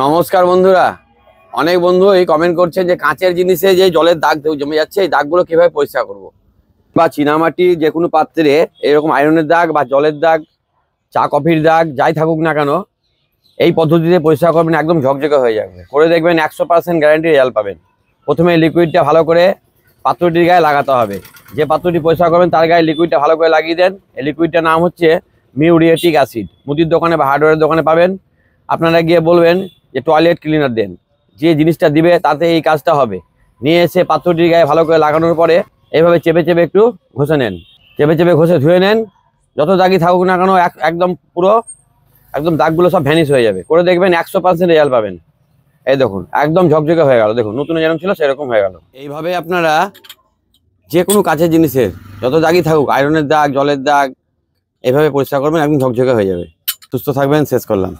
নমস্কার বন্ধুরা, অনেক বন্ধু এই কমেন্ট করছেন যে কাঁচের জিনিসে যে জলের দাগ জমে যাচ্ছে, এই দাগগুলো কিভাবে পরিষ্কার করব। বা চীনামাটি যে কোনো পাত্রে এরকম আয়রনের দাগ বা জলের দাগ, চা কফির দাগ যাই থাকুক না কেন, এই পদ্ধতিতে পরিষ্কার করবেন, একদম ঝকঝকে হয়ে যাবে। করে দেখবেন 100% গ্যারান্টি রেজাল্ট পাবেন। প্রথমে লিকুইডটা ভালো করে পাত্রটির গায়ে লাগাতে হবে। যে পাত্রটি পরিষ্কার করবেন তার গায়ে লিকুইডটা ভালো করে লাগিয়ে দেন। এই লিকুইডটার নাম হচ্ছে মিউরিয়েটিক অ্যাসিড। মুদির দোকানে বা হার্ডওয়্যারের দোকানে পাবেন। আপনারা গিয়ে বলবেন যে টয়লেট ক্লিনার দেন, যে জিনিসটা দিবে তাতে এই কাজটা হবে। নিয়ে এসে পাত্রটির গায়ে ভালো করে লাগানোর পরে এইভাবে চেপে চেপে একটু ঘষে নেন। চেপে চেপে ঘষে ধুয়ে নেন। যত দাগই থাকুক না কেন একদম পুরো একদম দাগগুলো সব ভ্যানিশ হয়ে যাবে। করে দেখবেন 100% রেজাল্ট পাবেন। এই দেখুন, একদম ঝকঝকে হয়ে গেল। দেখুন, নতুন যেরকম ছিল সেরকম হয়ে গেল। এইভাবে আপনারা যে কোনো কাঁচের জিনিসের যত দাগই থাকুক, আয়রনের দাগ, জলের দাগ, এইভাবে পরিষ্কার করবেন, একদম ঝকঝকে হয়ে যাবে। সুস্থ থাকবেন। শেষ করলাম।